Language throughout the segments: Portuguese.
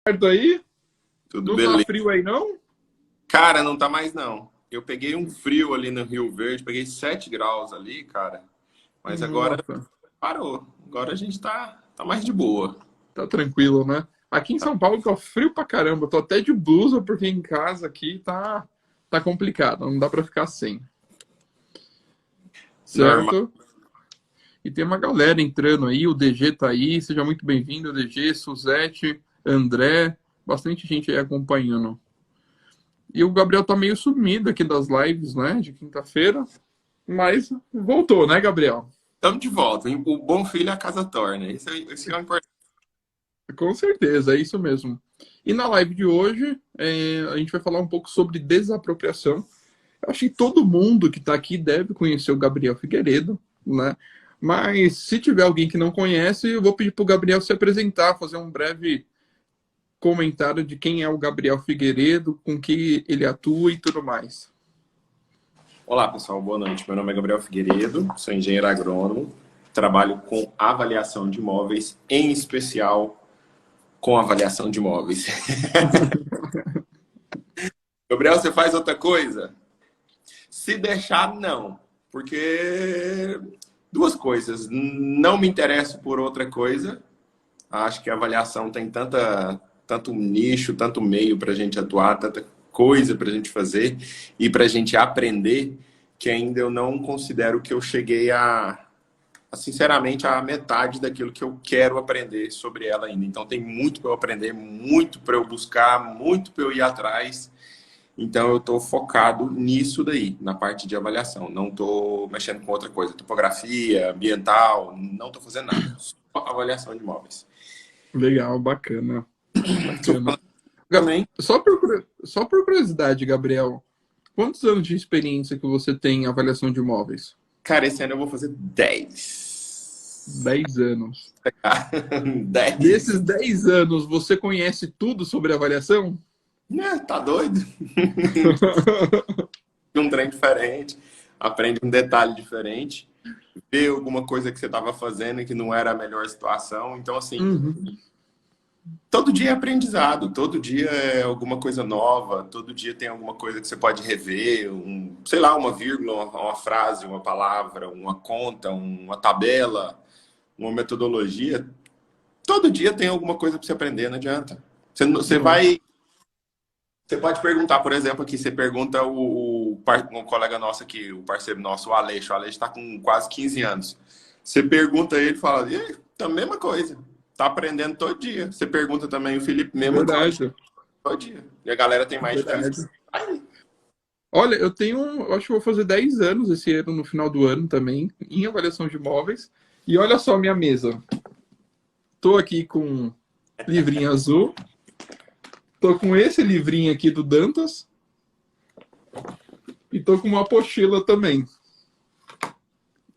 Certo aí? Tudo Não tá beleza. frio aí, não? Cara, não tá mais não. Eu peguei um frio ali no Rio Verde, peguei 7 graus ali, cara. Mas agora Nossa, parou. Agora a gente tá mais de boa. tá tranquilo, né? Aqui em São Paulo tá frio pra caramba. Tô até de blusa porque em casa aqui tá complicado. Não dá pra ficar sem, Normal. certo? E tem uma galera entrando aí. O DG tá aí. Seja muito bem-vindo, DG, Suzete, André. Bastante gente aí acompanhando. E o Gabriel tá meio sumido aqui das lives, né? De quinta-feira. Mas voltou, né, Gabriel? Estamos de volta. O bom filho a casa torna. Isso é o importante. Com certeza, é isso mesmo. E na live de hoje, a gente vai falar um pouco sobre desapropriação. Eu acho que todo mundo que está aqui deve conhecer o Gabriel Figueiredo, né? Mas se tiver alguém que não conhece, eu vou pedir para o Gabriel se apresentar, fazer um breve comentário de quem é o Gabriel Figueiredo, com que ele atua e tudo mais. Olá, pessoal. Boa noite. Meu nome é Gabriel Figueiredo, sou engenheiro agrônomo. Trabalho com avaliação de imóveis, em especial com avaliação de imóveis. Gabriel, você faz outra coisa? Se deixar, não. Porque duas coisas. Não me interesso por outra coisa. Acho que a avaliação tem tanto nicho, tanto meio para a gente atuar, tanta coisa para a gente fazer e para a gente aprender, que ainda eu não considero que eu cheguei sinceramente, a metade daquilo que eu quero aprender sobre ela ainda. Então, tem muito para eu aprender, muito para eu buscar, muito para eu ir atrás. Então, eu estou focado nisso daí, na parte de avaliação. Não estou mexendo com outra coisa. Topografia, ambiental, não estou fazendo nada. Só avaliação de imóveis. Legal, bacana, Estou bacana. falando também. Só por curiosidade, Gabriel, quantos anos de experiência que você tem em avaliação de imóveis? Cara, esse ano eu vou fazer 10. 10 anos. 10. Desses 10 anos, você conhece tudo sobre avaliação? Né, tá doido? Um trem diferente, aprende um detalhe diferente, vê alguma coisa que você estava fazendo e que não era a melhor situação. Então, assim, Uhum. todo dia é aprendizado, todo dia é alguma coisa nova, todo dia tem alguma coisa que você pode rever, sei lá, uma vírgula, uma frase, uma palavra, uma conta, uma tabela, uma metodologia. Todo dia tem alguma coisa para você aprender, não adianta. Você Nossa, vai. Você pode perguntar, por exemplo, aqui, você pergunta um colega nosso aqui, o parceiro nosso, o Aleixo. O Aleixo está com quase 15 anos. Você pergunta ele e fala, e aí, tá a mesma coisa. Tá aprendendo todo dia. Você pergunta também o Felipe, mesma coisa, verdade, todo dia. E a galera tem mais de 10 verdade. anos. Aí, Olha, eu acho que vou fazer 10 anos esse ano, no final do ano também, em avaliação de imóveis. E olha só a minha mesa. Tô aqui com um livrinho azul, tô com esse livrinho aqui do Dantas e tô com uma apostila também.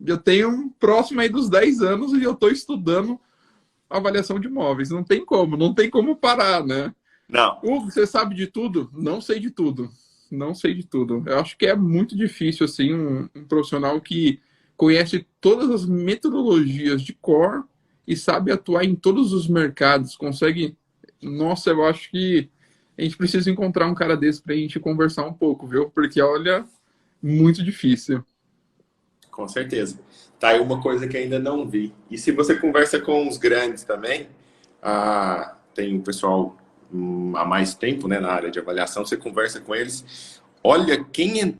Eu tenho um próximo aí dos 10 anos e eu tô estudando avaliação de imóveis. Não tem como parar, né? não, Hugo, você sabe de tudo? Não sei de tudo. Não sei de tudo. Eu acho que é muito difícil, assim, um profissional que conhece todas as metodologias de core e sabe atuar em todos os mercados, consegue. Nossa, eu acho que a gente precisa encontrar um cara desse para a gente conversar um pouco, viu? Porque, olha, muito difícil. com certeza. Tá aí uma coisa que ainda não vi. E se você conversa com os grandes também, tem o pessoal há mais tempo, né, na área de avaliação, você conversa com eles, olha quem é.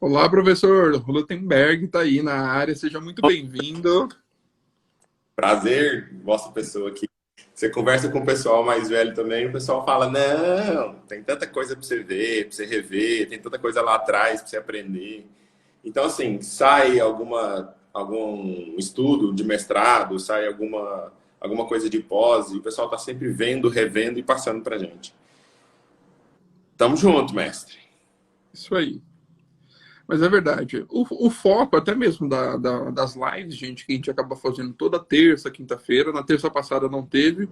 Olá, professor Lutemberg, está aí na área, seja muito bem-vindo. Prazer, vossa pessoa aqui. Você conversa com o pessoal mais velho também, o pessoal fala: não, tem tanta coisa para você ver, para você rever, tem tanta coisa lá atrás para você aprender. Então, assim, sai algum estudo de mestrado, sai alguma coisa de pós, e o pessoal está sempre vendo, revendo e passando para gente. Tamo junto, mestre. Isso aí. Mas é verdade. O foco, até mesmo das lives, gente, que a gente acaba fazendo toda terça, quinta-feira. Na terça passada não teve,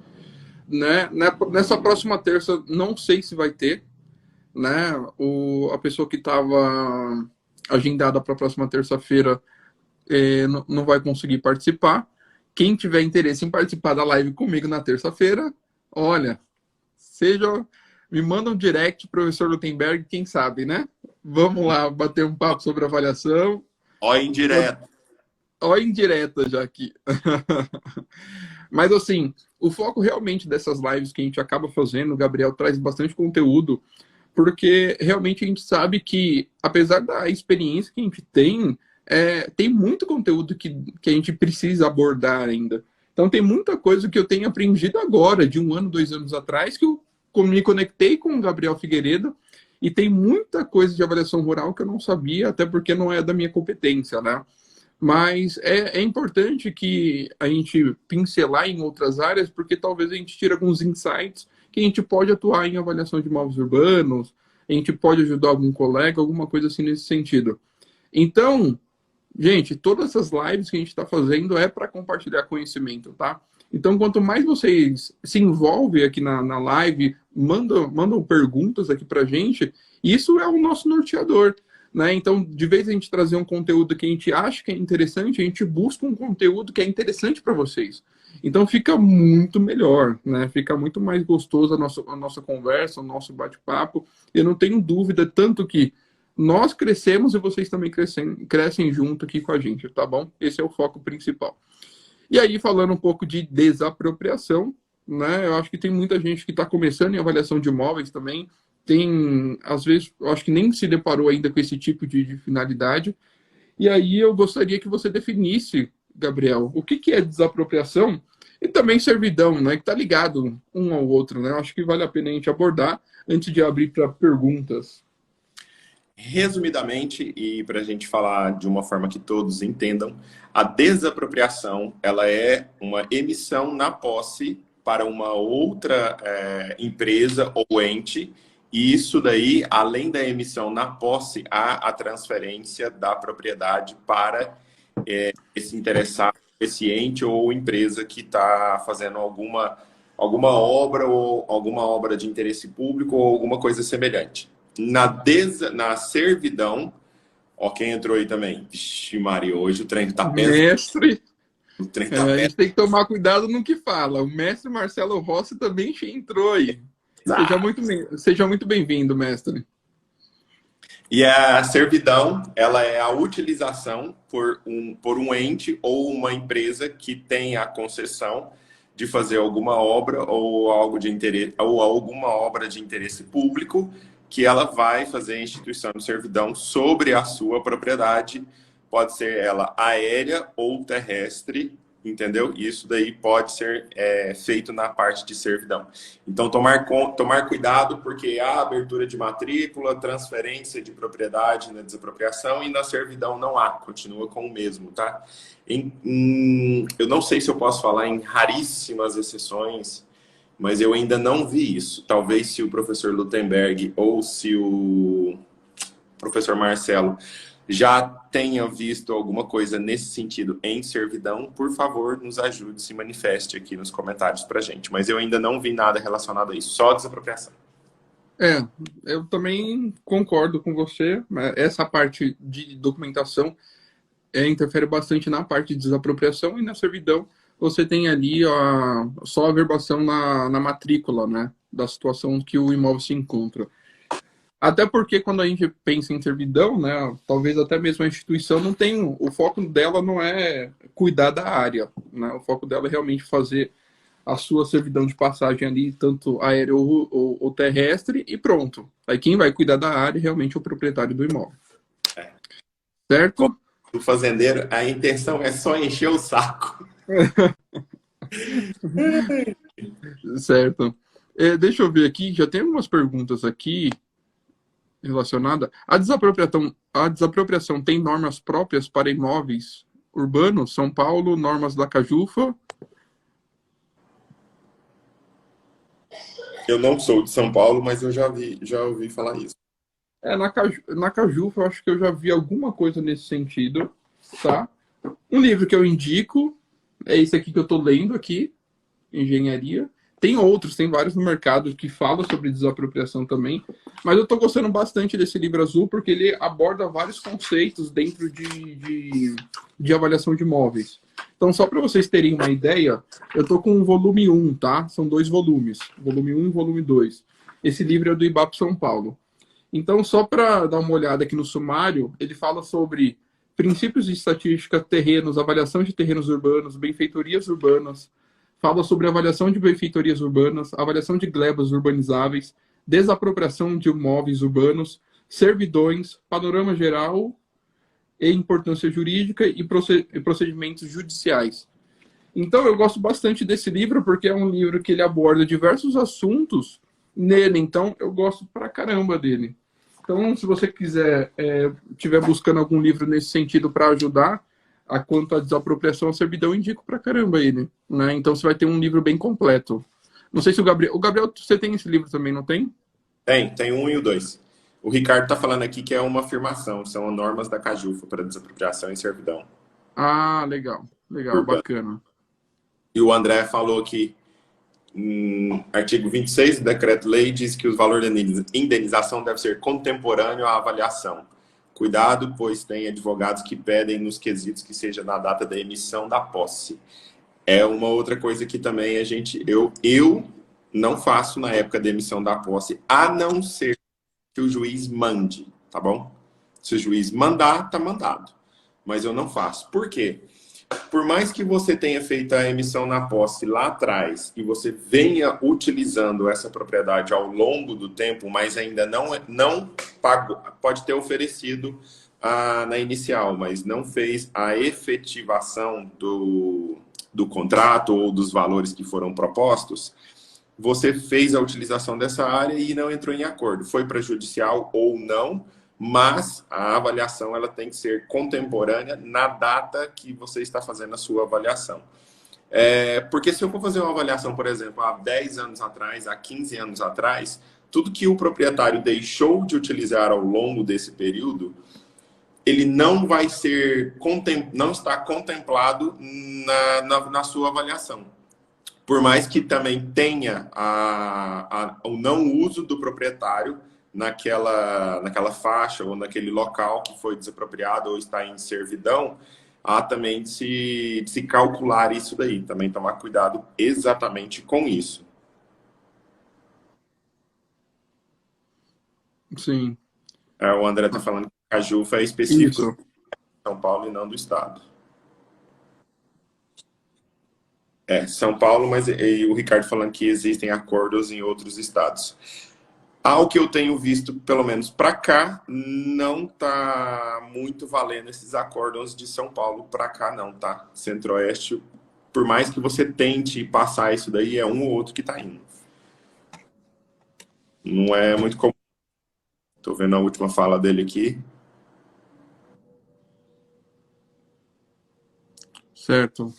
né? Nessa próxima terça, não sei se vai ter, né? A pessoa que estava agendada para a próxima terça-feira não vai conseguir participar. quem tiver interesse em participar da live comigo na terça-feira, olha, me manda um direct, professor Lutemberg, quem sabe, né? Vamos lá bater um papo sobre avaliação. Ó, indireto. Ó, indireta já aqui. Mas assim, o foco realmente dessas lives que a gente acaba fazendo, o Gabriel traz bastante conteúdo, porque realmente a gente sabe que, apesar da experiência que a gente tem, tem muito conteúdo que a gente precisa abordar ainda. Então tem muita coisa que eu tenho aprendido agora, de 1 ano, 2 anos atrás, que eu me conectei com o Gabriel Figueiredo, e tem muita coisa de avaliação rural que eu não sabia, até porque não é da minha competência, né? Mas é importante que a gente pincelar em outras áreas, porque talvez a gente tire alguns insights que a gente pode atuar em avaliação de imóveis urbanos, a gente pode ajudar algum colega, alguma coisa assim nesse sentido. Então, gente, todas essas lives que a gente está fazendo é para compartilhar conhecimento, tá? Então, quanto mais vocês se envolvem aqui na live, mandam perguntas aqui para a gente, isso é o nosso norteador, né? Então, de vez a gente trazer um conteúdo que a gente acha que é interessante, a gente busca um conteúdo que é interessante para vocês. Então, fica muito melhor, né? Fica muito mais gostoso a nossa conversa, o nosso bate-papo. Eu não tenho dúvida, tanto que nós crescemos e vocês também crescem junto aqui com a gente, tá bom? Esse é o foco principal. E aí, falando um pouco de desapropriação, né? Eu acho que tem muita gente que está começando em avaliação de imóveis também, às vezes, eu acho que nem se deparou ainda com esse tipo de finalidade. E aí eu gostaria que você definisse, Gabriel, o que é desapropriação e também servidão, né? Que está ligado um ao outro, né? Eu acho que vale a pena a gente abordar antes de abrir para perguntas. Resumidamente, e para a gente falar de uma forma que todos entendam, a desapropriação ela é uma emissão na posse para uma outra empresa ou ente. E isso daí, além da emissão na posse, há a transferência da propriedade para esse interessado, esse ente ou empresa que está fazendo alguma obra ou alguma obra de interesse público ou alguma coisa semelhante. Na servidão, ó, quem entrou aí também? Vixe, Maria, hoje o trem tá pesado. Mestre, O trem tá a gente tem que tomar cuidado no que fala. O mestre Marcelo Rossi também entrou aí. Seja muito bem-vindo, mestre. E a servidão, ela é a utilização por um ente ou uma empresa que tem a concessão de fazer alguma obra ou algo de interesse ou alguma obra de interesse público, que ela vai fazer a instituição de servidão sobre a sua propriedade, pode ser ela aérea ou terrestre, entendeu? Isso daí pode ser feito na parte de servidão. Então, tomar cuidado, porque há abertura de matrícula, transferência de propriedade na desapropriação, e na servidão não há, continua com o mesmo, tá? Eu não sei se eu posso falar em raríssimas exceções, mas eu ainda não vi isso. Talvez se o professor Lutemberg ou se o professor Marcelo já tenha visto alguma coisa nesse sentido em servidão, por favor, nos ajude, se manifeste aqui nos comentários pra gente. Mas eu ainda não vi nada relacionado a isso, só desapropriação. Eu também concordo com você. Essa parte de documentação interfere bastante na parte de desapropriação, e na servidão você tem ali só a verbação na matrícula, né, da situação que o imóvel se encontra. Até porque quando a gente pensa em servidão, né, talvez até mesmo a instituição não tem, o foco dela não é cuidar da área, né, o foco dela é realmente fazer a sua servidão de passagem ali, tanto aérea ou terrestre, e pronto. Aí quem vai cuidar da área é realmente o proprietário do imóvel. Certo? O fazendeiro, a intenção é só encher o saco. Certo. Deixa eu ver aqui, já tem algumas perguntas aqui relacionadas. A desapropriação tem normas próprias para imóveis urbanos? São Paulo, normas da Cajufa? Eu não sou de São Paulo, mas eu já ouvi falar isso. Na Cajufa, eu acho que eu já vi alguma coisa nesse sentido, tá? Um livro que eu indico é esse aqui que eu tô lendo aqui, Engenharia. Tem vários no mercado que falam sobre desapropriação também, mas eu tô gostando bastante desse livro azul porque ele aborda vários conceitos dentro de avaliação de imóveis. Então, só para vocês terem uma ideia, eu tô com o volume 1, tá? São 2 volumes, volume 1 e volume 2. Esse livro é do IBAP São Paulo. Então, só para dar uma olhada aqui no sumário, ele fala sobre princípios de estatística, terrenos, avaliação de terrenos urbanos, benfeitorias urbanas, fala sobre avaliação de benfeitorias urbanas, avaliação de glebas urbanizáveis, desapropriação de imóveis urbanos, servidões, panorama geral e importância jurídica e procedimentos judiciais. Então, eu gosto bastante desse livro porque é um livro que ele aborda diversos assuntos nele. Então, eu gosto pra caramba dele. Então, se você quiser, estiver buscando algum livro nesse sentido para ajudar a quanto à desapropriação, a servidão, eu indico pra caramba ele, né? Então, você vai ter um livro bem completo. Não sei se o Gabriel, você tem esse livro também, não tem? Tem um e o dois. O Ricardo está falando aqui que é uma afirmação, são normas da Cajufa para desapropriação e servidão Ah, legal, legal, urbana. bacana. E o André falou que artigo 26 do decreto-lei diz que o valor da indenização deve ser contemporâneo à avaliação. Cuidado, pois tem advogados que pedem nos quesitos que seja na data da emissão da posse. É uma outra coisa que também eu não faço na época da emissão da posse, a não ser que o juiz mande, tá bom? Se o juiz mandar, tá mandado. Mas eu não faço. Por quê? Por mais que você tenha feito a emissão na posse lá atrás e você venha utilizando essa propriedade ao longo do tempo, mas ainda não pagou, pode ter oferecido na inicial, mas não fez a efetivação do contrato ou dos valores que foram propostos, você fez a utilização dessa área e não entrou em acordo. Foi para judicial ou não, mas a avaliação ela tem que ser contemporânea na data que você está fazendo a sua avaliação. Porque se eu for fazer uma avaliação, por exemplo, há 10 anos atrás, há 15 anos atrás, tudo que o proprietário deixou de utilizar ao longo desse período, ele não vai ser, não está contemplado na sua avaliação. Por mais que também tenha o não uso do proprietário naquela faixa ou naquele local que foi desapropriado ou está em servidão, há também de se calcular isso daí, também tomar cuidado exatamente com isso. Sim. O André está falando que a Cajufa é específico Isso. de São Paulo e não do Estado. São Paulo, mas e o Ricardo falando que existem acordos em outros estados. Ao que eu tenho visto, pelo menos para cá, não tá muito valendo esses acordos de São Paulo para cá, não, tá? Centro-Oeste, por mais que você tente passar isso daí, é um ou outro que tá indo. Não é muito comum. Tô vendo a última fala dele aqui. Certo.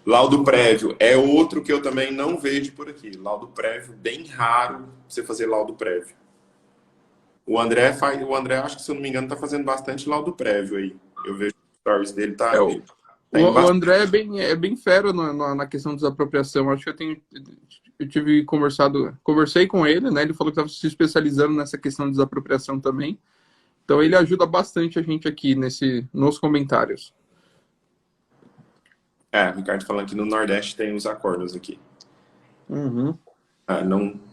Laudo prévio é outro que eu também não vejo por aqui. Laudo prévio, bem raro você fazer laudo prévio. O André, acho que se eu não me engano, tá fazendo bastante laudo prévio aí. Eu vejo os stories dele, tá o André é bem fera na questão de desapropriação. Acho que conversei com ele, né? Ele falou que estava se especializando nessa questão de desapropriação também. Então ele ajuda bastante a gente aqui nos comentários. O Ricardo falando que no Nordeste tem os acordos aqui. Uhum.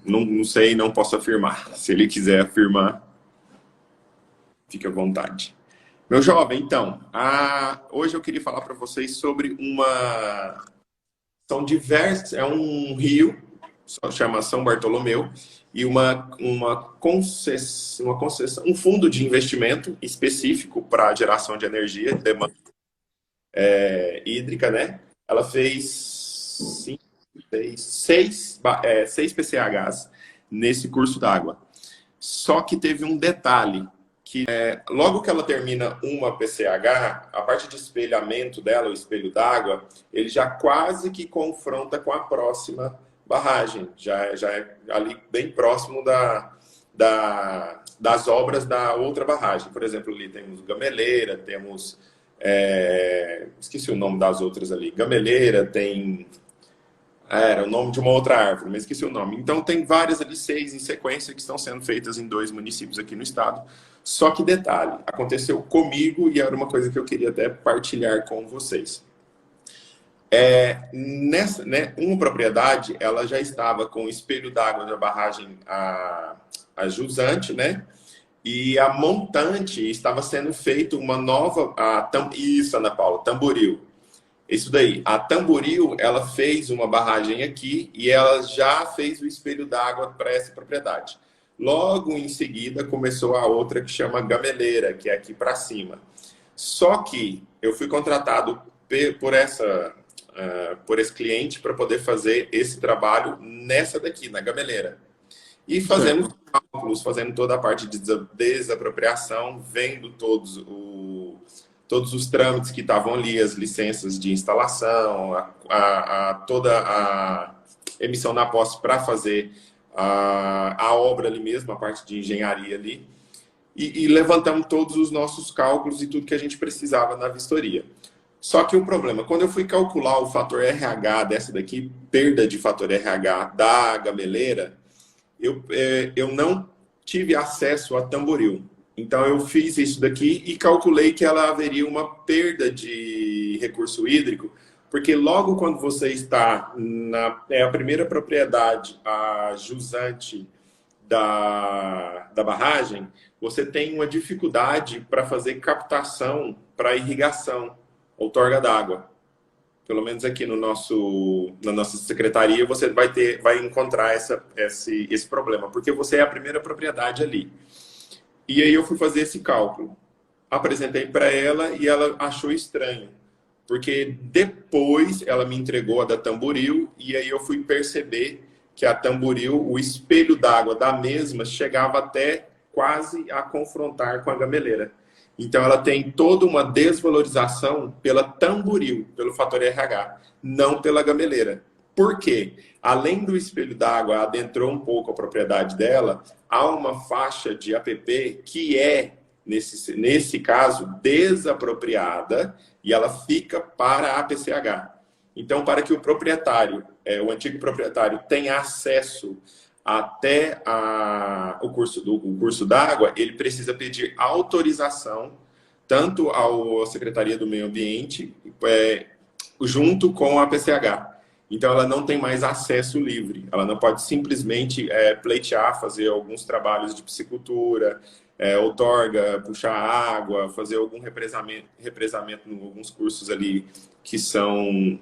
Não sei, não posso afirmar. Se ele quiser afirmar, fique à vontade. Meu jovem, então, hoje eu queria falar para vocês sobre são diversos, é um rio, chama São Bartolomeu, e uma concessão, um fundo de investimento específico para geração de energia, demanda hídrica, né? Ela fez 6 PCHs nesse curso d'água. Só que teve um detalhe, que logo que ela termina uma PCH, a parte de espelhamento dela, o espelho d'água, ele já quase que confronta com a próxima barragem. Já é ali bem próximo das obras da outra barragem. Por exemplo, ali temos Gameleira, temos... esqueci o nome das outras ali. Gameleira, tem Era o nome de uma outra árvore, mas esqueci o nome. Então, tem várias ali, 6 em sequência, que estão sendo feitas em 2 municípios aqui no estado. Só que detalhe, aconteceu comigo e era uma coisa que eu queria até partilhar com vocês. Uma propriedade, ela já estava com o espelho d'água da barragem a jusante, né? E a montante estava sendo feito uma nova... Isso, Ana Paula, Tamboril. Isso daí. A Tamboril, ela fez uma barragem aqui e ela já fez o espelho d'água para essa propriedade. Logo em seguida, começou a outra que chama Gameleira, que é aqui para cima. Só que eu fui contratado por esse cliente para poder fazer esse trabalho nessa daqui, na Gameleira. E fazendo cálculos, fazendo toda a parte de desapropriação, vendo todos os trâmites que estavam ali, as licenças de instalação, toda a emissão na posse para fazer a obra ali mesmo, a parte de engenharia ali, e levantamos todos os nossos cálculos e tudo que a gente precisava na vistoria. Só que o problema, quando eu fui calcular o fator RH dessa daqui, perda de fator RH da gameleira, eu não tive acesso a Tamboril. Então, eu fiz isso daqui e calculei que ela haveria uma perda de recurso hídrico, porque logo quando você está a primeira propriedade, a jusante da barragem, você tem uma dificuldade para fazer captação para irrigação, outorga d'água. Pelo menos aqui na nossa secretaria, você vai encontrar esse problema, porque você é a primeira propriedade ali. E aí eu fui fazer esse cálculo. Apresentei para ela e ela achou estranho. Porque depois ela me entregou a da Tamboril e aí eu fui perceber que a Tamboril, o espelho d'água da mesma, chegava até quase a confrontar com a gameleira. Então ela tem toda uma desvalorização pela Tamboril, pelo fator RH, não pela gameleira. Por quê? Além do espelho d'água adentrou um pouco a propriedade dela, há uma faixa de APP que é, nesse caso, desapropriada e ela fica para a APCH. Então, para que o proprietário, o antigo proprietário, tenha acesso até o curso d'água, ele precisa pedir autorização tanto à Secretaria do Meio Ambiente, junto com a APCH. Então, ela não tem mais acesso livre. Ela não pode simplesmente pleitear, fazer alguns trabalhos de piscicultura, outorga, puxar água, fazer algum represamento em alguns cursos ali que são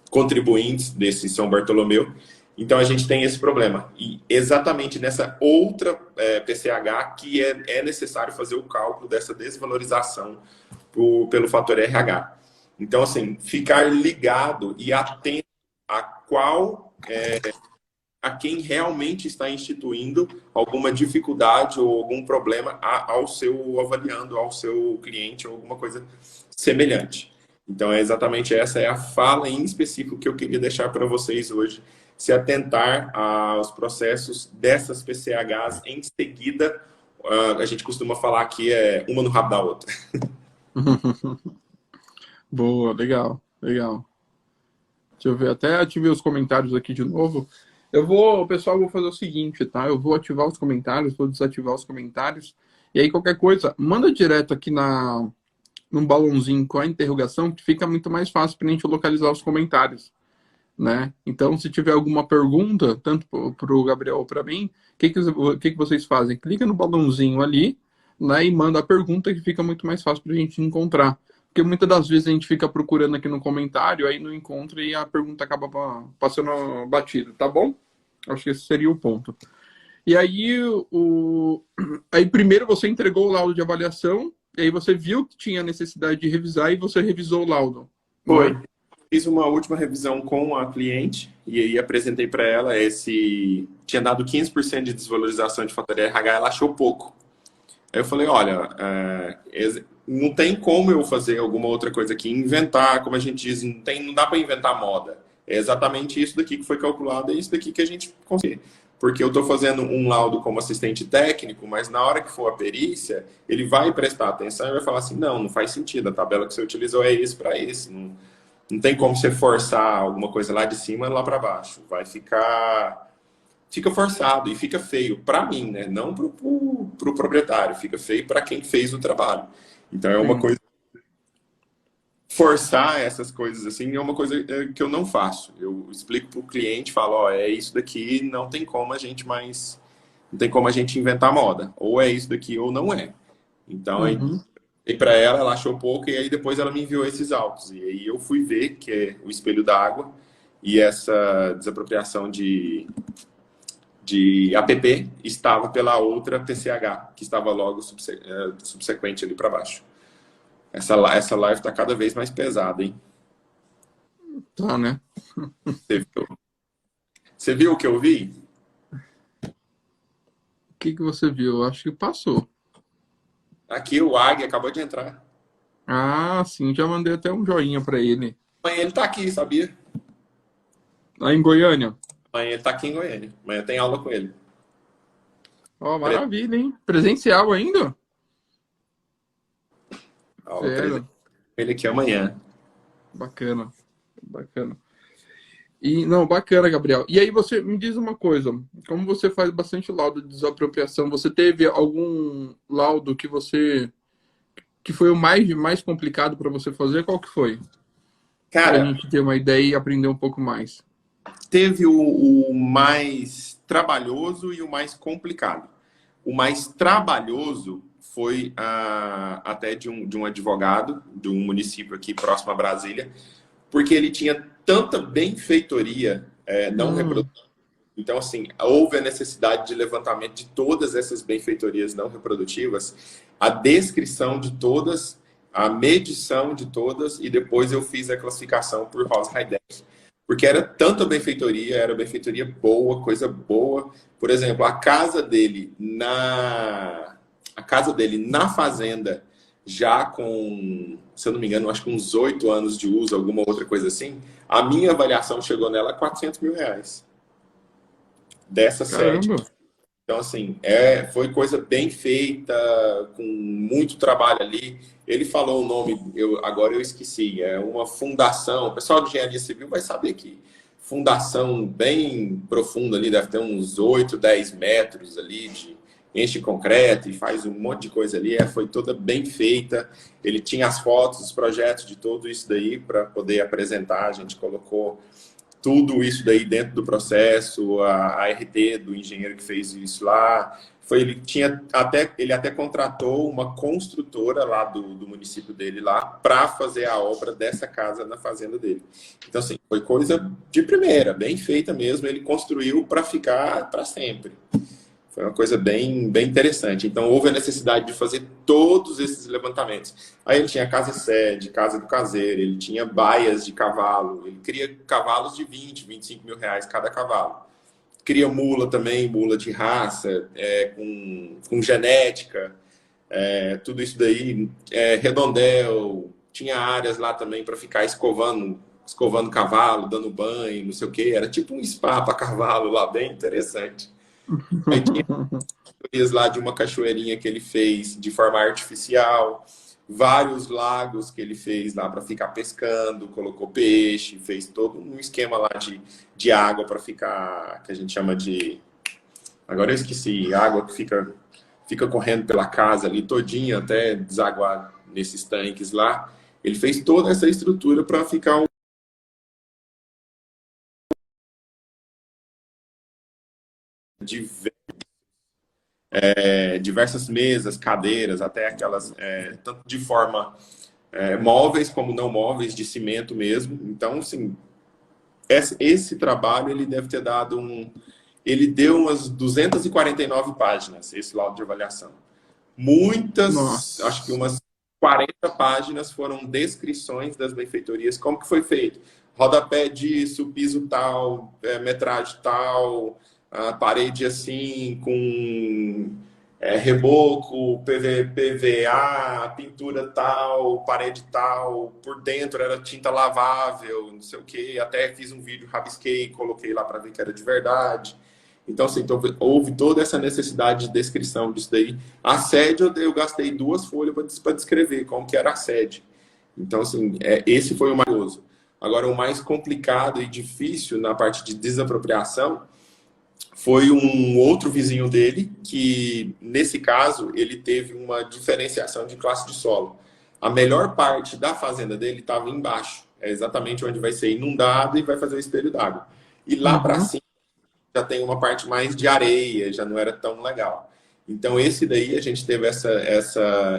contribuintes desse São Bartolomeu. Então, a gente tem esse problema. E exatamente nessa outra PCH que é necessário fazer o cálculo dessa desvalorização pelo fator RH. Então, assim, ficar ligado e atento a quem realmente está instituindo alguma dificuldade ou algum problema avaliando ao seu cliente ou alguma coisa semelhante. Então, exatamente essa é a fala em específico que eu queria deixar para vocês hoje, se atentar aos processos dessas PCHs em seguida. A gente costuma falar que uma no rabo da outra. Boa, legal, legal. Deixa eu ver, até ativei os comentários aqui de novo. Pessoal, vou fazer o seguinte, tá? Eu vou ativar os comentários, vou desativar os comentários. E aí, qualquer coisa, manda direto aqui num balãozinho com a interrogação, que fica muito mais fácil para a gente localizar os comentários, né? Então, se tiver alguma pergunta, tanto para o Gabriel ou para mim, o que vocês fazem? Clica no balãozinho ali, né? E manda a pergunta, que fica muito mais fácil para a gente encontrar. Porque muitas das vezes a gente fica procurando aqui no comentário, aí não encontra e a pergunta acaba passando batida, tá bom? Acho que esse seria o ponto. E aí, aí primeiro você entregou o laudo de avaliação, e aí você viu que tinha necessidade de revisar e você revisou o laudo. Foi. Fiz uma última revisão com a cliente e aí apresentei para ela tinha dado 15% de desvalorização de fator RH, ela achou pouco. Aí eu falei, olha, não tem como eu fazer alguma outra coisa aqui, inventar, como a gente diz, não dá para inventar moda. É exatamente isso daqui que foi calculado, é isso daqui que a gente consegue. Porque eu estou fazendo um laudo como assistente técnico, mas na hora que for a perícia, ele vai prestar atenção e vai falar assim, não faz sentido, a tabela que você utilizou é esse para esse. Não tem como você forçar alguma coisa lá de cima lá para baixo. Vai ficar... Fica forçado e fica feio para mim, né? Não pro proprietário. Fica feio para quem fez o trabalho. Então é uma Sim. coisa... Forçar essas coisas assim é uma coisa que eu não faço. Eu explico para o cliente, falo, ó, é isso daqui, não tem como a gente mais... Não tem como a gente inventar moda. Ou é isso daqui ou não é. Então, aí, Uhum. e para ela, ela achou pouco e aí depois ela me enviou esses autos. E aí eu fui ver que é o espelho d'água e essa desapropriação de APP estava pela outra PCH, que estava logo subsequente ali para baixo. Essa live está cada vez mais pesada, hein? Tá, né? Você viu o que eu vi? O que que você viu? Eu acho que passou. Aqui o Águia acabou de entrar. Ah, sim, já mandei até um joinha pra ele. Amanhã ele tá aqui, sabia? Lá em Goiânia. Amanhã ele tá aqui em Goiânia. Amanhã tem aula com ele. Ó, maravilha, hein? Presencial ainda? Aula presencial Sério. com ele aqui amanhã. Bacana. Bacana. E, não, bacana, Gabriel. E aí você me diz uma coisa, como você faz bastante laudo de desapropriação, você teve algum laudo que foi o mais complicado para você fazer? Qual que foi? Para a Cara, gente ter uma ideia e aprender um pouco mais. teve o mais trabalhoso e o mais complicado. O mais trabalhoso foi até de um advogado de um município aqui próximo a Brasília, porque ele tinha tanta benfeitoria não Hum, reproduzida. Então, assim, houve a necessidade de levantamento de todas essas benfeitorias não reprodutivas, a descrição de todas, a medição de todas, e depois eu fiz a classificação por Haus-Heideck. Porque era tanta benfeitoria, era benfeitoria boa, coisa boa. Por exemplo, a casa dele na fazenda, já com, se eu não me engano, acho que uns 8 anos de uso, alguma outra coisa assim, a minha avaliação chegou nela a R$ 400 mil dessa sede. caramba. Então, assim, foi coisa bem feita, com muito trabalho ali. Ele falou o nome, agora eu esqueci, é uma fundação. O pessoal de engenharia civil vai saber que fundação bem profunda ali, deve ter uns 8, 10 metros ali de enche concreto e faz um monte de coisa ali. Foi toda bem feita. Ele tinha as fotos, os projetos de tudo isso daí para poder apresentar. A gente colocou tudo isso daí dentro do processo, a RT do engenheiro que fez isso lá. Ele até contratou uma construtora lá do município dele lá para fazer a obra dessa casa na fazenda dele. Então, assim, foi coisa de primeira, bem feita mesmo. Ele construiu para ficar para sempre. Foi uma coisa bem interessante. Então, houve a necessidade de fazer todos esses levantamentos. Aí ele tinha casa-sede, casa do caseiro, ele tinha baias de cavalo, ele cria cavalos de 20, 25 mil reais cada cavalo. Cria mula também, mula de raça, com genética, tudo isso daí, redondel. Tinha áreas lá também para ficar escovando cavalo, dando banho, não sei o quê. Era tipo um spa para cavalo lá, bem interessante. Aí tinha lá de uma cachoeirinha que ele fez de forma artificial, vários lagos que ele fez lá para ficar pescando, colocou peixe, fez todo um esquema lá de água para ficar, que a gente chama de... Agora eu esqueci, água que fica correndo pela casa ali todinha até desaguar nesses tanques lá. Ele fez toda essa estrutura para ficar diversas mesas, cadeiras, até aquelas, tanto de forma móveis como não móveis, de cimento mesmo. Então, assim, esse trabalho ele deve ter dado ele deu umas 249 páginas, esse laudo de avaliação. Muitas, acho que Nossa. umas 40 páginas foram descrições das benfeitorias, como que foi feito. Rodapé disso, piso tal, metragem tal, a parede assim, com reboco, PVA, pintura tal, parede tal, por dentro era tinta lavável, não sei o que. Até fiz um vídeo, rabisquei, coloquei lá para ver que era de verdade. Então, assim, houve toda essa necessidade de descrição disso daí. A sede, eu gastei 2 folhas para descrever como que era a sede. Então, assim, esse foi o mais uso. Agora, o mais complicado e difícil na parte de desapropriação foi um outro vizinho dele que, nesse caso, ele teve uma diferenciação de classe de solo. A melhor parte da fazenda dele estava embaixo, é exatamente onde vai ser inundado e vai fazer o espelho d'água. E lá para Uhum. cima já tem uma parte mais de areia, já não era tão legal. Então, esse daí, a gente teve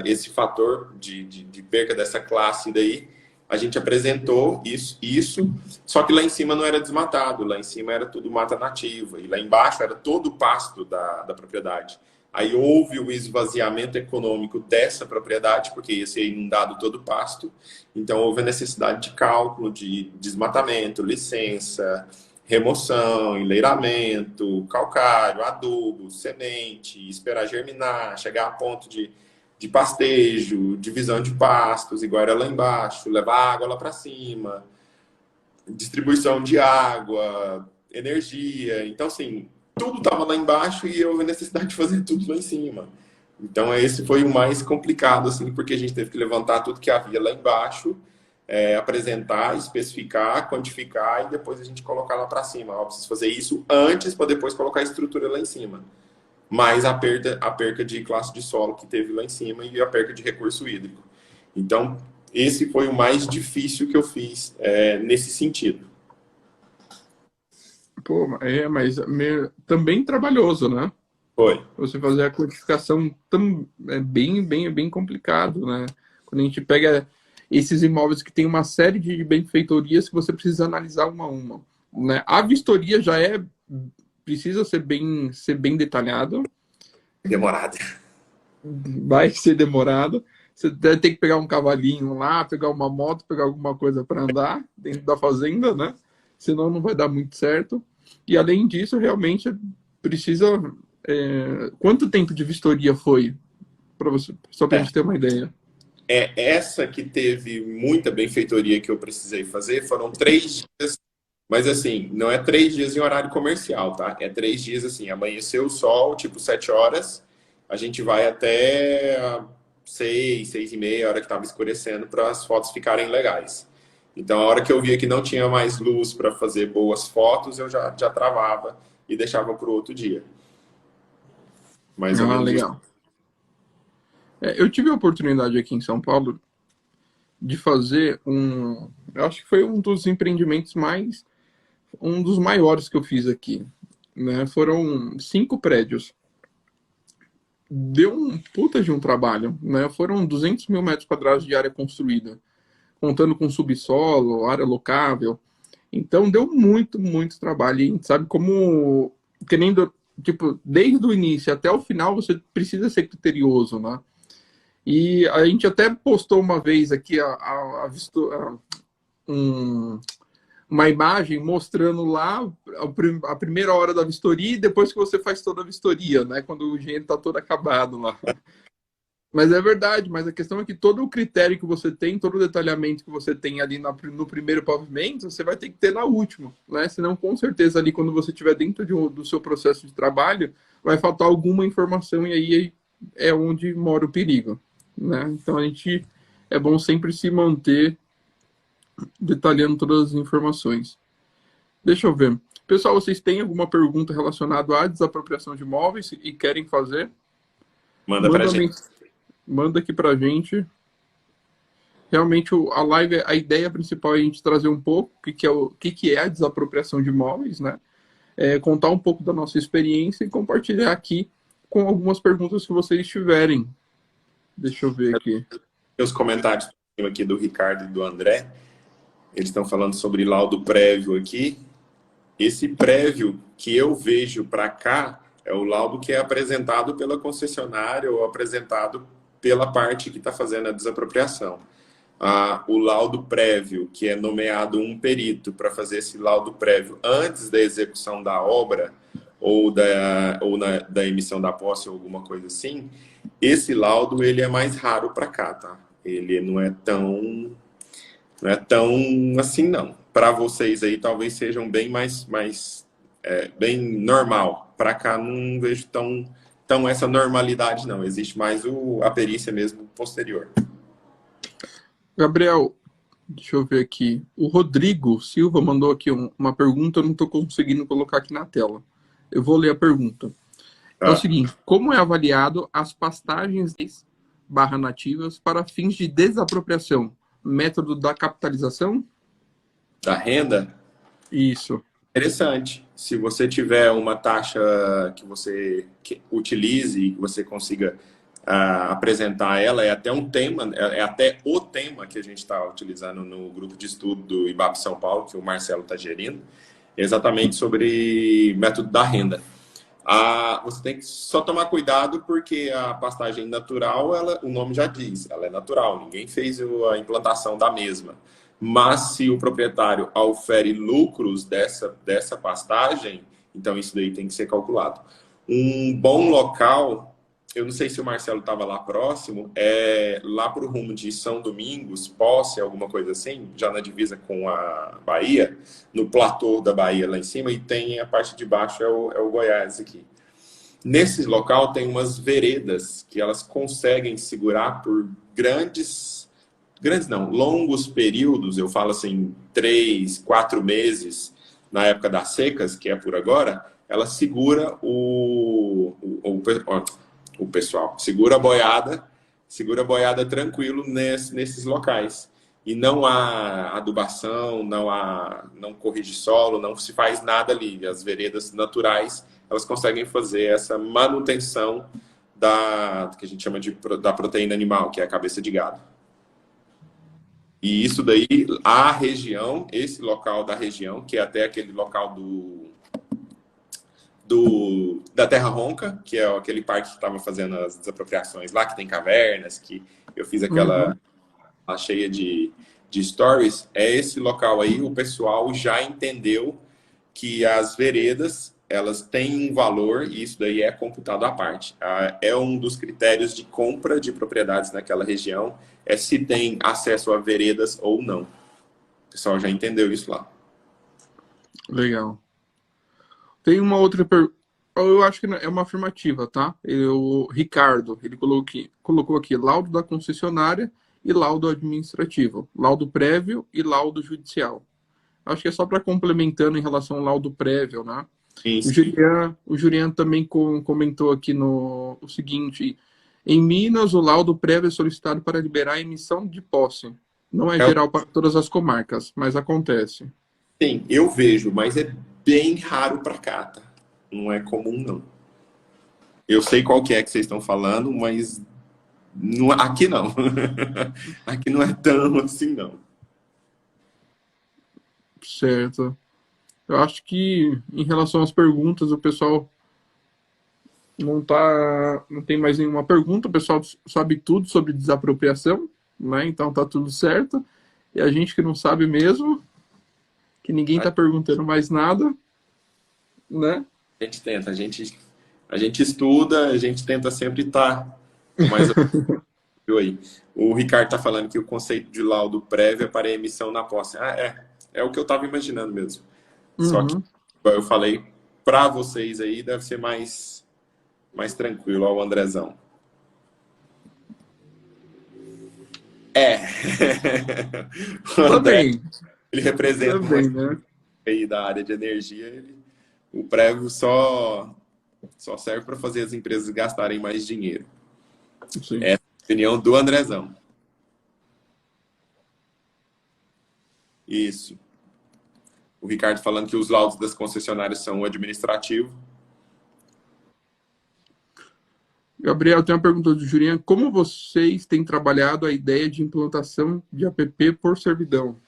esse fator de perca dessa classe daí. A gente apresentou isso, só que lá em cima não era desmatado, lá em cima era tudo mata nativa, e lá embaixo era todo o pasto da propriedade. Aí houve o esvaziamento econômico dessa propriedade, porque ia ser inundado todo o pasto, então houve a necessidade de cálculo de desmatamento, licença, remoção, enleiramento, calcário, adubo, semente, esperar germinar, chegar a ponto de pastejo, divisão de pastos, igual era lá embaixo, levar água lá para cima, distribuição de água, energia. Então, assim, tudo estava lá embaixo e houve necessidade de fazer tudo lá em cima. Então, esse foi o mais complicado, assim, porque a gente teve que levantar tudo que havia lá embaixo, apresentar, especificar, quantificar e depois a gente colocar lá para cima. Eu preciso fazer isso antes para depois colocar a estrutura lá em cima. Mais a perca de classe de solo que teve lá em cima e a perca de recurso hídrico. Então, esse foi o mais difícil que eu fiz nesse sentido. Pô, mas também trabalhoso, né? Foi. Você fazer a quantificação é bem complicado, né? Quando a gente pega esses imóveis que tem uma série de benfeitorias que você precisa analisar uma a uma, né? A vistoria já precisa ser bem detalhada, Demorado. vai ser demorado. Você deve ter que pegar um cavalinho lá, pegar uma moto, pegar alguma coisa para andar dentro da fazenda, né? Senão não vai dar muito certo. E além disso, realmente precisa. Quanto tempo de vistoria foi para você, só para a gente ter uma ideia? Essa que teve muita benfeitoria que eu precisei fazer foram 3 dias, mas assim, não é 3 dias em horário comercial, tá? É 3 dias assim, amanheceu o sol, tipo 7 horas, a gente vai até 6, 6:30, a hora que estava escurecendo, para as fotos ficarem legais. Então, a hora que eu via que não tinha mais luz para fazer boas fotos, eu já travava e deixava para o outro dia. Mais ou Ah, menos isso. legal. Eu tive a oportunidade aqui em São Paulo de fazer eu acho que foi um dos empreendimentos um dos maiores que eu fiz aqui, né? Foram 5 prédios. Deu um puta de um trabalho, né? Foram 200 mil metros quadrados de área construída, contando com subsolo, área locável. Então deu muito trabalho. E a gente sabe como, querendo, tipo, desde o início até o final, você precisa ser criterioso, né? E a gente até postou uma vez aqui um, uma imagem mostrando lá a primeira hora da vistoria e depois que você faz toda a vistoria, né? Quando o engenheiro está todo acabado lá. Mas é verdade, mas a questão é que todo o critério que você tem, todo o detalhamento que você tem ali no primeiro pavimento, você vai ter que ter na última, né? Senão, com certeza, ali quando você estiver dentro do seu processo de trabalho, vai faltar alguma informação e aí é onde mora o perigo, né? Então, é bom sempre se manter detalhando todas as informações. Deixa eu ver. Pessoal, vocês têm alguma pergunta relacionada à desapropriação de imóveis e querem fazer? Manda pra Manda, gente. manda aqui pra gente. Realmente a live, a ideia principal é a gente trazer um pouco o que é a desapropriação de imóveis, né? Contar um pouco da nossa experiência e compartilhar aqui com algumas perguntas que vocês tiverem. Deixa eu ver aqui. Os comentários aqui do Ricardo e do André, eles estão falando sobre laudo prévio aqui. Esse prévio que eu vejo para cá é o laudo que é apresentado pela concessionária ou apresentado pela parte que está fazendo a desapropriação. O laudo prévio, que é nomeado um perito para fazer esse laudo prévio antes da execução da obra ou da emissão da posse ou alguma coisa assim, esse laudo ele é mais raro para cá, tá? Ele não é tão assim, não. Para vocês aí, talvez sejam bem bem normal. Para cá, não vejo tão essa normalidade, não. Existe mais a perícia mesmo posterior. Gabriel, Deixa eu ver aqui. O Rodrigo Silva mandou aqui uma pergunta, eu não estou conseguindo colocar aqui na tela. Eu vou ler a pergunta. É o Tá? seguinte: como é avaliado as pastagens barra nativas para fins de desapropriação? Método da capitalização? Da renda, Isso. interessante. Se você tiver uma taxa que você utilize e que você consiga apresentar ela, é até um tema, é até o tema que a gente está utilizando no grupo de estudo do IBAP São Paulo, que o Marcelo está gerindo, exatamente sobre método da renda. Você tem que só tomar cuidado porque a pastagem natural, o nome já diz, ela é natural, ninguém fez a implantação da mesma. Mas se o proprietário aufere lucros dessa pastagem, então isso daí tem que ser calculado. Um bom local, eu não sei se o Marcelo estava lá próximo, é lá para o rumo de São Domingos, Posse, alguma coisa assim, já na divisa com a Bahia, no platô da Bahia lá em cima, e tem a parte de baixo, é o Goiás aqui. Nesse local tem umas veredas que elas conseguem segurar por longos períodos, eu falo assim, 3, 4 meses, na época das secas, que é por agora, ela segura o pessoal, segura a boiada tranquilo nesses locais. E não há adubação, não corrige solo, não se faz nada ali. As veredas naturais, elas conseguem fazer essa manutenção que a gente chama da proteína animal, que é a cabeça de gado. E isso daí, esse local da região, que é até aquele local da Terra Ronca, que é aquele parque que estava fazendo as desapropriações lá, que tem cavernas, que eu fiz aquela cheia de stories, é esse local aí, o pessoal já entendeu que as veredas, elas têm um valor e isso daí é computado à parte. É um dos critérios de compra de propriedades naquela região, é se tem acesso a veredas ou não. O pessoal já entendeu isso lá. Legal. Tem uma outra pergunta. Eu acho que é uma afirmativa, tá? O Ricardo, ele colocou aqui laudo da concessionária e laudo administrativo, laudo prévio e laudo judicial. Acho que é só para complementando em relação ao laudo prévio, né? Isso. O Julian também comentou aqui o seguinte: em Minas, o laudo prévio é solicitado para liberar a emissão de posse. Não é geral para todas as comarcas, mas acontece. Sim, eu vejo, mas é bem raro para cá, tá? Não é comum, não. Eu sei qual que é que vocês estão falando, mas aqui não. Aqui não é tão assim, não. Certo. Eu acho que em relação às perguntas, o pessoal não tem mais nenhuma pergunta, o pessoal sabe tudo sobre desapropriação, né? Então tá tudo certo. E a gente que não sabe mesmo, que ninguém tá perguntando mais nada, né? A gente tenta, a gente estuda, a gente tenta sempre estar mais aí. O Ricardo está falando que o conceito de laudo prévio é para emissão na posse. É o que eu estava imaginando mesmo. Só que, como eu falei, para vocês aí deve ser mais tranquilo, ó, o Andrezão. O André, Também. ele representa Também, né? aí da área de energia. O prévio só serve para fazer as empresas gastarem mais dinheiro. Sim. É a opinião do Andrezão. Isso. O Ricardo falando que os laudos das concessionárias são administrativo. Gabriel, tem uma pergunta do Julian. Como vocês têm trabalhado a ideia de implantação de app por servidão?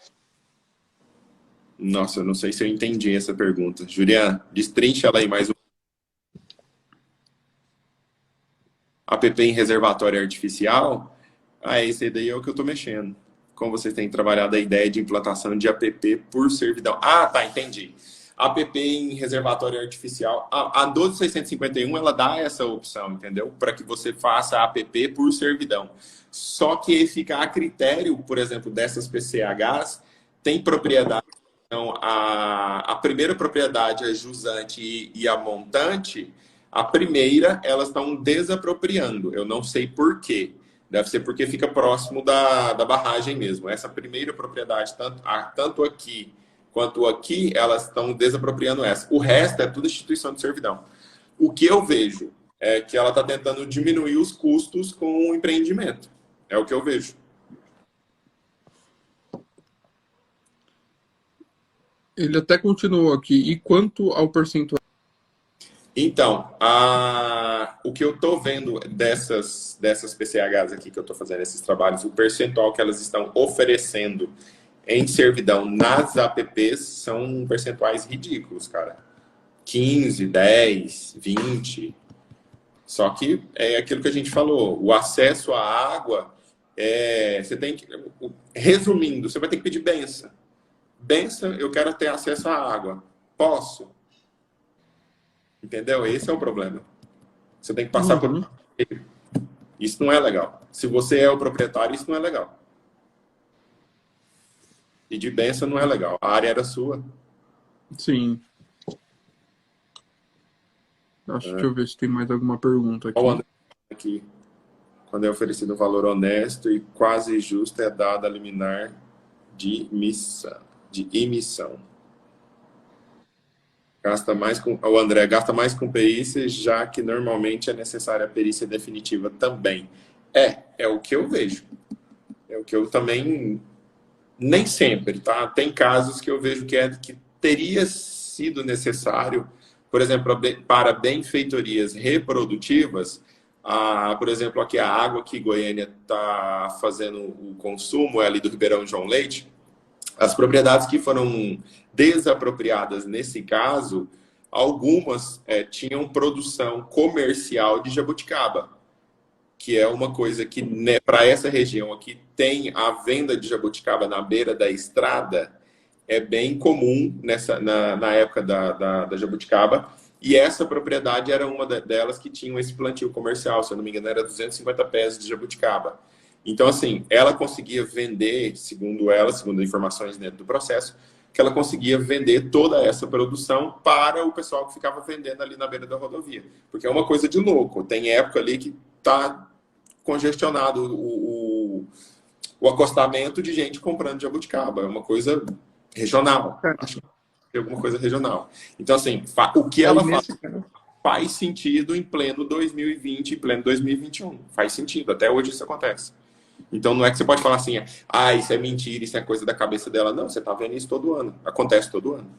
Nossa, eu não sei se eu entendi essa pergunta. Julian, destrincha ela aí mais um. App em reservatório artificial? Esse daí é o que eu estou mexendo. Como vocês têm trabalhado a ideia de implantação de app por servidão? Tá, entendi. App em reservatório artificial. A 12651 ela dá essa opção, entendeu? Para que você faça app por servidão. Só que fica a critério, por exemplo, dessas PCHs, tem propriedade. Então, a primeira propriedade, a jusante e a montante, a primeira, elas estão desapropriando. Eu não sei por quê. Deve ser porque fica próximo da barragem mesmo. Essa primeira propriedade, tanto aqui quanto aqui, elas estão desapropriando essa. O resto é tudo instituição de servidão. O que eu vejo é que ela está tentando diminuir os custos com o empreendimento. É o que eu vejo. Ele até continuou aqui. E quanto ao percentual? Então, o que eu estou vendo dessas PCHs aqui que eu estou fazendo, esses trabalhos, o percentual que elas estão oferecendo em servidão nas apps são percentuais ridículos, cara. 15, 10, 20. Só que é aquilo que a gente falou, o acesso à água, você tem que, resumindo, você vai ter que pedir benção. Benção, eu quero ter acesso à água. Posso? Entendeu? Esse é o problema. Você tem que passar por... Isso não é legal. Se você é o proprietário, isso não é legal. Pedir benção não é legal. A área era sua. Sim. Deixa eu ver se tem mais alguma pergunta aqui. Olha o André aqui. Quando é oferecido um valor honesto e quase justo, é dada a liminar de emissão. O André gasta mais com perícia, já que normalmente é necessária a perícia definitiva também. É o que eu vejo. É o que eu também... Nem sempre, tá? Tem casos que eu vejo que teria sido necessário, por exemplo, para benfeitorias reprodutivas, por exemplo, aqui a água que Goiânia está fazendo o consumo, é ali do Ribeirão João Leite, as propriedades que foram desapropriadas nesse caso, algumas tinham produção comercial de jabuticaba, que é uma coisa que, né, para essa região aqui, tem a venda de jabuticaba na beira da estrada, é bem comum na época da jabuticaba, e essa propriedade era uma delas que tinha esse plantio comercial, se eu não me engano, era 250 pés de jabuticaba. Então, assim, ela conseguia vender, segundo informações dentro do processo, que ela conseguia vender toda essa produção para o pessoal que ficava vendendo ali na beira da rodovia. Porque é uma coisa de louco. Tem época ali que está congestionado o acostamento de gente comprando jabuticaba. É uma coisa regional. Acho que é alguma coisa regional. Então, assim, o que ela faz sentido em pleno 2020, em pleno 2021. Faz sentido. Até hoje isso acontece. Então, não é que você pode falar assim, isso é mentira, isso é coisa da cabeça dela. Não, você está vendo isso todo ano. Acontece todo ano.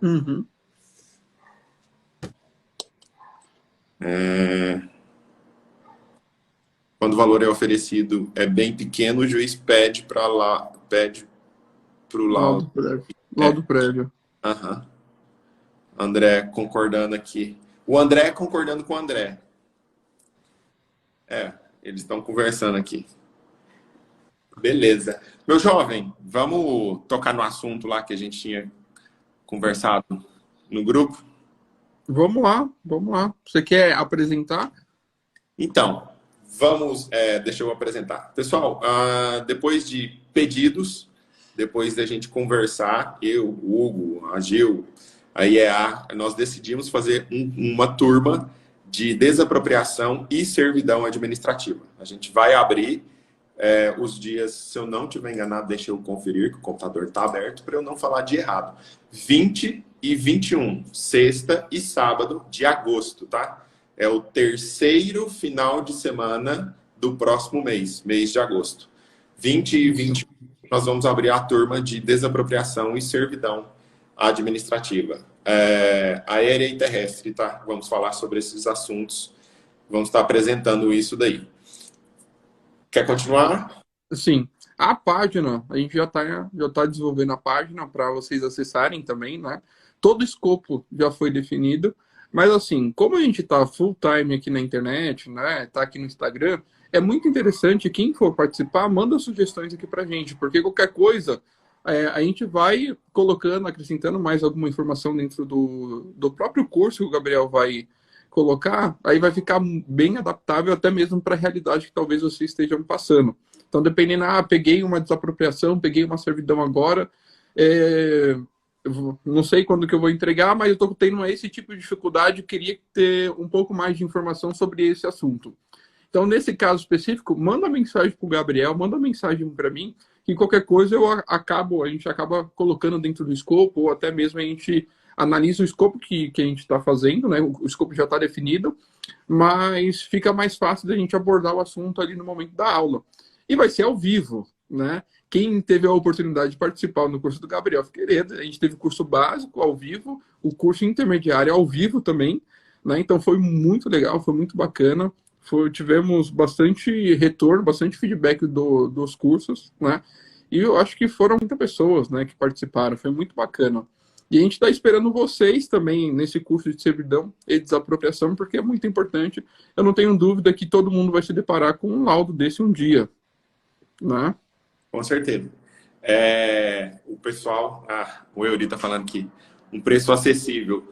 Uhum. Quando o valor é oferecido é bem pequeno, o juiz pede para o laudo. Laudo prévio. Uhum. André concordando aqui. O André concordando com o André. Eles estão conversando aqui. Beleza. Meu jovem, vamos tocar no assunto lá que a gente tinha conversado no grupo? Vamos lá. Você quer apresentar? Então, deixa eu apresentar. Pessoal, depois de pedidos, depois da gente conversar, eu, o Hugo, a Gil, a IEA, nós decidimos fazer uma turma de desapropriação e servidão administrativa. A gente vai abrir os dias, se eu não estiver enganado, deixa eu conferir que o computador está aberto para eu não falar de errado. 20 e 21, sexta e sábado de agosto, tá? É o terceiro final de semana do próximo mês de agosto. 20 e 21, nós vamos abrir a turma de desapropriação e servidão administrativa. Aérea e terrestre, tá? Vamos falar sobre esses assuntos. Vamos estar apresentando isso daí. Quer continuar? Sim. A página, a gente já tá desenvolvendo a página para vocês acessarem também, né? Todo o escopo já foi definido. Mas assim, como a gente tá full time aqui na internet, né? Tá aqui no Instagram, é muito interessante, quem for participar, manda sugestões aqui pra gente, porque qualquer coisa a gente vai colocando, acrescentando mais alguma informação dentro do próprio curso que o Gabriel vai colocar, aí vai ficar bem adaptável até mesmo para a realidade que talvez vocês estejam passando. Então, dependendo, peguei uma desapropriação, peguei uma servidão agora, não sei quando que eu vou entregar, mas eu estou tendo esse tipo de dificuldade, queria ter um pouco mais de informação sobre esse assunto. Então, nesse caso específico, manda mensagem para o Gabriel, manda mensagem para mim, que qualquer coisa a gente acaba colocando dentro do escopo, ou até mesmo a gente analisa o escopo que a gente está fazendo, né? O escopo já está definido, mas fica mais fácil da gente abordar o assunto ali no momento da aula. E vai ser ao vivo, né? Quem teve a oportunidade de participar no curso do Gabriel Figueiredo, a gente teve o curso básico ao vivo, o curso intermediário ao vivo também, né? Então foi muito legal, foi muito bacana. Tivemos bastante retorno, bastante feedback dos cursos, né? E eu acho que foram muitas pessoas, né, que participaram, foi muito bacana. E a gente está esperando vocês também nesse curso de servidão e desapropriação, porque é muito importante. Eu não tenho dúvida que todo mundo vai se deparar com um laudo desse um dia, né? Com certeza. O pessoal, o Euri está falando aqui, um preço acessível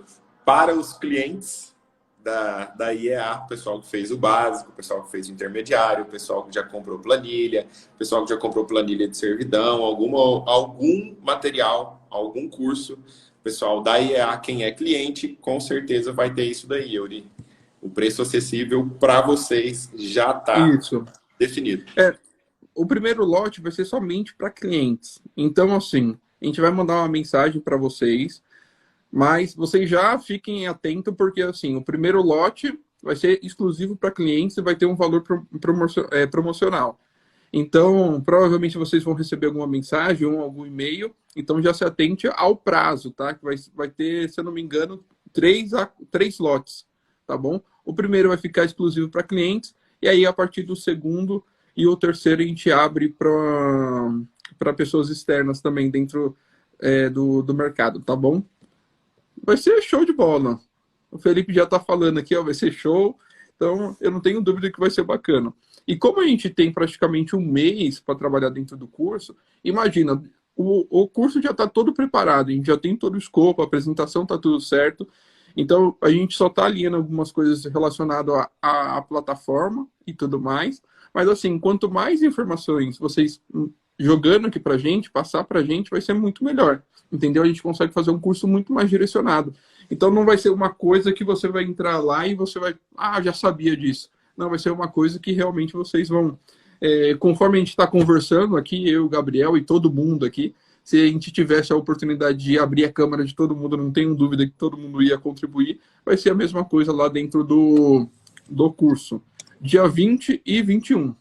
para os clientes da IEA, o pessoal que fez o básico, o pessoal que fez o intermediário, o pessoal que já comprou planilha, o pessoal que já comprou planilha de servidão, algum material, algum curso. O pessoal da IEA, quem é cliente, com certeza vai ter isso daí, Euri. O preço acessível para vocês já está definido. O primeiro lote vai ser somente para clientes. Então, assim, a gente vai mandar uma mensagem para vocês, mas vocês já fiquem atentos, porque, assim, o primeiro lote vai ser exclusivo para clientes e vai ter um valor promocional. Então, provavelmente vocês vão receber alguma mensagem ou algum e-mail, então já se atente ao prazo, tá? Que vai ter, se eu não me engano, três lotes, tá bom? O primeiro vai ficar exclusivo para clientes, e aí a partir do segundo e o terceiro a gente abre para pessoas externas também dentro do mercado, tá bom? Vai ser show de bola. O Felipe já está falando aqui, ó, vai ser show. Então, eu não tenho dúvida que vai ser bacana. E como a gente tem praticamente um mês para trabalhar dentro do curso, imagina, o curso já está todo preparado, a gente já tem todo o escopo, a apresentação está tudo certo. Então, a gente só está alinhando algumas coisas relacionadas à plataforma e tudo mais. Mas, assim, quanto mais informações vocês jogando aqui para a gente, passar para a gente, vai ser muito melhor. Entendeu? A gente consegue fazer um curso muito mais direcionado. Então, não vai ser uma coisa que você vai entrar lá e você vai... já sabia disso. Não, vai ser uma coisa que realmente vocês vão... conforme a gente está conversando aqui, eu, o Gabriel e todo mundo aqui, se a gente tivesse a oportunidade de abrir a câmera de todo mundo, não tenho dúvida que todo mundo ia contribuir, vai ser a mesma coisa lá dentro do curso. Dia 20 e 21.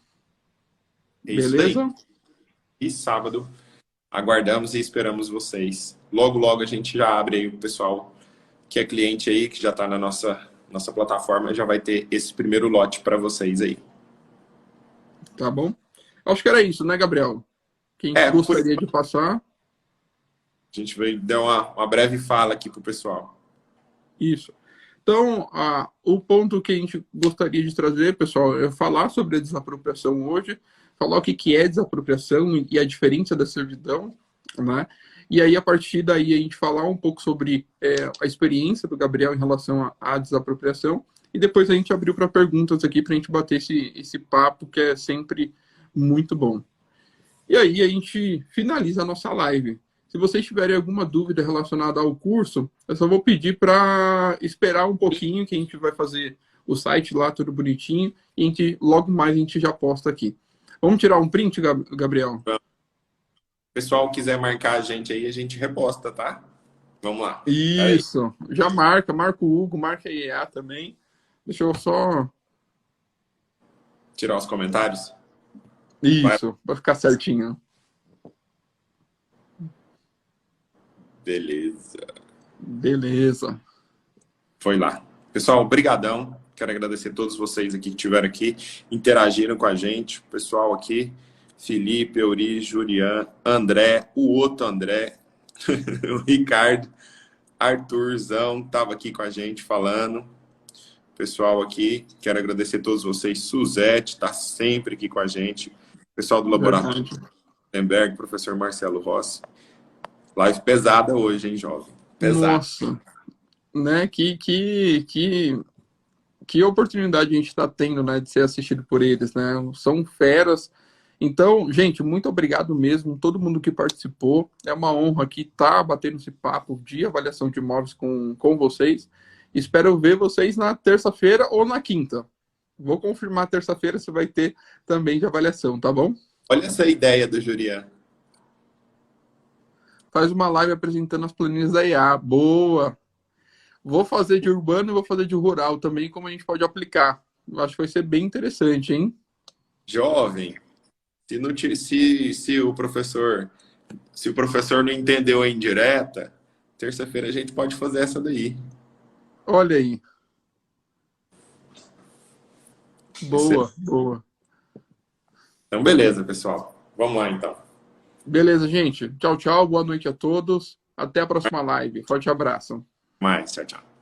Beleza? E sábado, aguardamos e esperamos vocês. Logo, logo a gente já abre aí o pessoal que é cliente aí, que já está na nossa plataforma, já vai ter esse primeiro lote para vocês aí. Tá bom? Acho que era isso, né, Gabriel? Quem gostaria de passar... A gente vai dar uma breve fala aqui para o pessoal. Isso. Então, o ponto que a gente gostaria de trazer, pessoal, é falar sobre a desapropriação hoje, falar o que é desapropriação e a diferença da servidão, né? E aí, a partir daí, a gente falar um pouco sobre a experiência do Gabriel em relação à desapropriação, e depois a gente abriu para perguntas aqui para a gente bater esse papo que é sempre muito bom. E aí, a gente finaliza a nossa live. Se vocês tiverem alguma dúvida relacionada ao curso, eu só vou pedir para esperar um pouquinho, que a gente vai fazer o site lá, tudo bonitinho, e logo mais a gente já posta aqui. Vamos tirar um print, Gabriel? Se o pessoal quiser marcar a gente aí, a gente reposta, tá? Vamos lá. Isso. Já marca o Hugo, marca a IEA também. Deixa eu só... tirar os comentários? Isso, vai ficar certinho. Beleza. Foi lá. Pessoal, brigadão. Quero agradecer a todos vocês aqui que estiveram aqui, interagiram com a gente. O pessoal aqui, Felipe, Euri, Julian, André, o outro André, o Ricardo, Arthurzão, estava aqui com a gente falando. Pessoal aqui, quero agradecer a todos vocês. Suzete está sempre aqui com a gente. Pessoal do Laboratório Gutenberg, professor Marcelo Rossi. Live pesada hoje, hein, jovem? Pesada. Nossa, né? Que oportunidade a gente está tendo, né, de ser assistido por eles, né? São feras. Então, gente, muito obrigado mesmo, todo mundo que participou. É uma honra aqui estar batendo esse papo de avaliação de imóveis com vocês. Espero ver vocês na terça-feira ou na quinta. Vou confirmar terça-feira se vai ter também de avaliação, tá bom? Olha essa ideia do Jurian. Faz uma live apresentando as planilhas da IA. Boa! Vou fazer de urbano e vou fazer de rural também, como a gente pode aplicar. Eu acho que vai ser bem interessante, hein? Jovem, se o professor não entendeu a indireta, terça-feira a gente pode fazer essa daí. Olha aí. Boa, Excelente. boa. Então, beleza, pessoal. Vamos lá, então. Beleza, gente. Tchau, tchau. Boa noite a todos. Até a próxima live. Forte abraço. Mais, tchau, tchau.